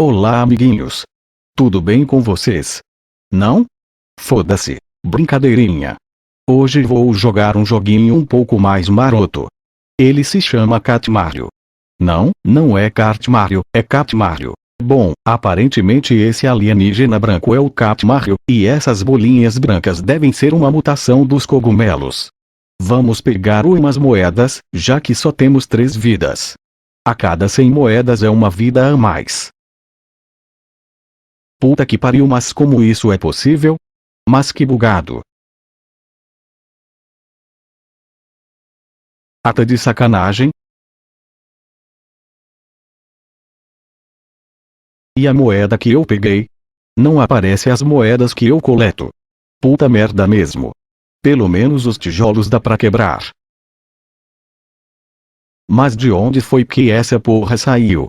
Olá, amiguinhos. Tudo bem com vocês? Não? Foda-se. Brincadeirinha. Hoje vou jogar um joguinho um pouco mais maroto. Ele se chama Cat Mario. Não, não é Kart Mario, é Cat Mario. Bom, aparentemente esse alienígena branco é o Cat Mario, e essas bolinhas brancas devem ser uma mutação dos cogumelos. Vamos pegar umas moedas, já que só temos 3 vidas. A cada 100 moedas é uma vida a mais. Puta que pariu, mas como isso é possível? Mas que bugado. Ata de sacanagem. E a moeda que eu peguei? Não aparece as moedas que eu coleto. Puta merda mesmo. Pelo menos os tijolos dá pra quebrar. Mas de onde foi que essa porra saiu?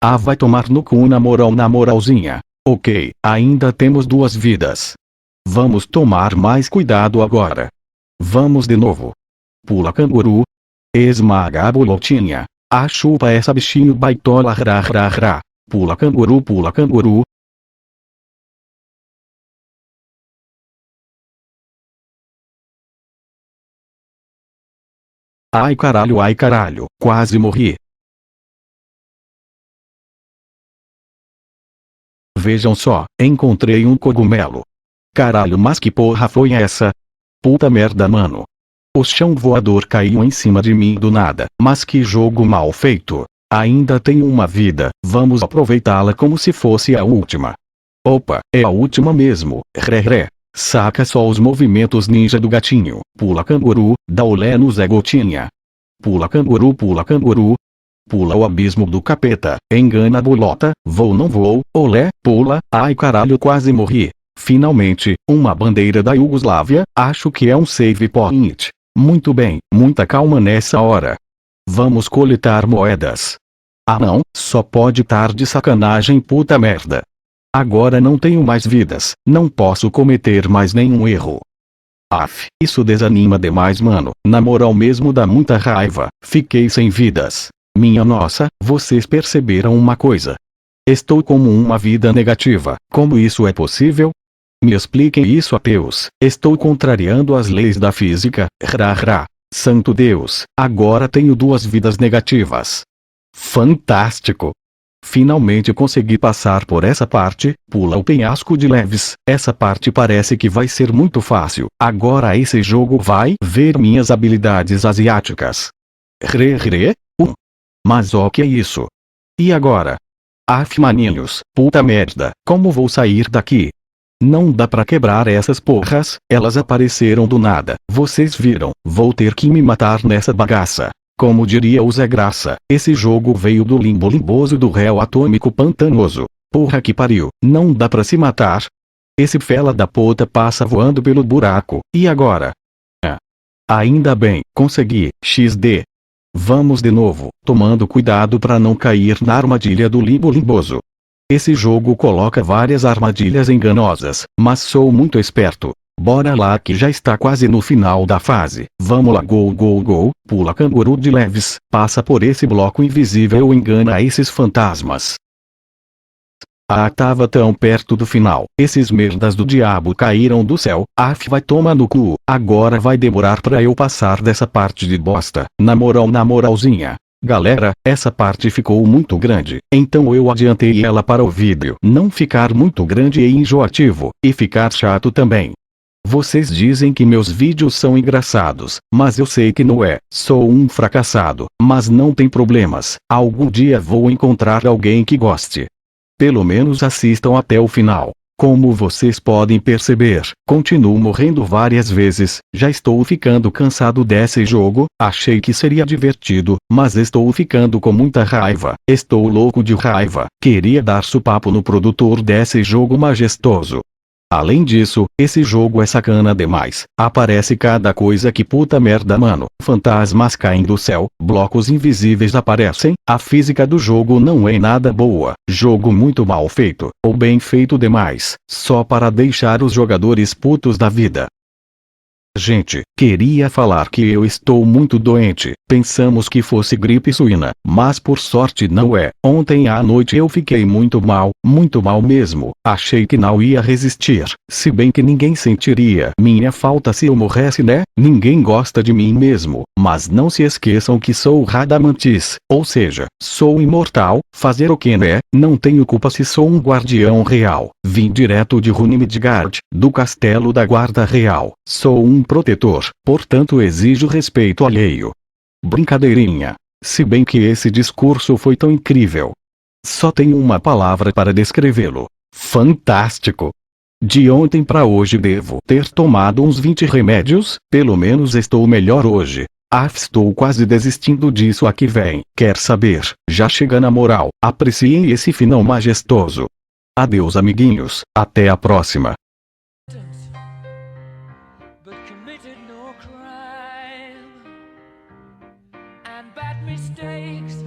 Ah, vai tomar no cu na moralzinha. Ok, ainda temos 2 vidas. Vamos tomar mais cuidado agora. Vamos de novo. Pula canguru. Esmaga a bolotinha. Ah, chupa essa bichinho baitola ra ra ra. Pula canguru, pula canguru. Ai caralho, quase morri. Vejam só, encontrei um cogumelo. Caralho, mas que porra foi essa? Puta merda, mano. O chão voador caiu em cima de mim do nada, mas que jogo mal feito. Ainda tenho uma vida, vamos aproveitá-la como se fosse a última. Opa, é a última mesmo, ré. Saca só os movimentos ninja do gatinho. Pula canguru, dá olé no Zé Gotinha. Pula canguru, pula canguru. Pula o abismo do capeta, engana a bolota, vou não vou, olé, pula, ai caralho, quase morri. Finalmente, uma bandeira da Iugoslávia, acho que é um save point. Muito bem, muita calma nessa hora. Vamos coletar moedas. Ah não, só pode estar de sacanagem, puta merda. Agora não tenho mais vidas, não posso cometer mais nenhum erro. Aff, isso desanima demais, mano, na moral mesmo dá muita raiva, fiquei sem vidas. Minha nossa, vocês perceberam uma coisa? Estou com uma vida negativa, como isso é possível? Me expliquem isso, ateus, estou contrariando as leis da física, ra. Santo Deus, agora tenho 2 vidas negativas. Fantástico! Finalmente consegui passar por essa parte, pula o penhasco de leves, essa parte parece que vai ser muito fácil, agora esse jogo vai ver minhas habilidades asiáticas. Re. Mas ó, que é isso? E agora? Aff, maninhos, puta merda, como vou sair daqui? Não dá pra quebrar essas porras, elas apareceram do nada, vocês viram, vou ter que me matar nessa bagaça. Como diria o Zé Graça, esse jogo veio do limbo limboso do réu atômico pantanoso. Porra que pariu, não dá pra se matar? Esse fela da puta passa voando pelo buraco, e agora? Ainda bem, consegui, XD. Vamos de novo, tomando cuidado pra não cair na armadilha do limbo limboso. Esse jogo coloca várias armadilhas enganosas, mas sou muito esperto. Bora lá que já está quase no final da fase. Vamos lá, go, pula canguru de leves, passa por esse bloco invisível e engana esses fantasmas. Ah, tava tão perto do final, esses merdas do diabo caíram do céu, af vai tomar no cu, agora vai demorar pra eu passar dessa parte de bosta, na moralzinha. Galera, essa parte ficou muito grande, então eu adiantei ela para o vídeo não ficar muito grande e enjoativo, e ficar chato também. Vocês dizem que meus vídeos são engraçados, mas eu sei que não é, sou um fracassado, mas não tem problemas, algum dia vou encontrar alguém que goste. Pelo menos assistam até o final. Como vocês podem perceber, continuo morrendo várias vezes, já estou ficando cansado desse jogo, achei que seria divertido, mas estou ficando com muita raiva, estou louco de raiva, queria dar supapo no produtor desse jogo majestoso. Além disso, esse jogo é sacana demais, aparece cada coisa que puta merda, mano, fantasmas caem do céu, blocos invisíveis aparecem, a física do jogo não é nada boa, jogo muito mal feito, ou bem feito demais, só para deixar os jogadores putos da vida. Gente, queria falar que eu estou muito doente. Pensamos que fosse gripe suína, mas por sorte não é. Ontem à noite eu fiquei muito mal mesmo. Achei que não ia resistir, se bem que ninguém sentiria minha falta se eu morresse, né? Ninguém gosta de mim mesmo, mas não se esqueçam que sou Radamantis, ou seja, sou imortal. Fazer o que, né? Não tenho culpa se sou um guardião real. Vim direto de Runimidgard, do castelo da guarda real. Sou um protetor, portanto exijo respeito alheio. Brincadeirinha. Se bem que esse discurso foi tão incrível. Só tenho uma palavra para descrevê-lo. Fantástico. De ontem para hoje devo ter tomado uns 20 remédios, pelo menos estou melhor hoje. Estou quase desistindo disso aqui vem. Quer saber? Já chega na moral. Apreciem esse final majestoso. Adeus amiguinhos, até a próxima. But committed no crime, and bad mistakes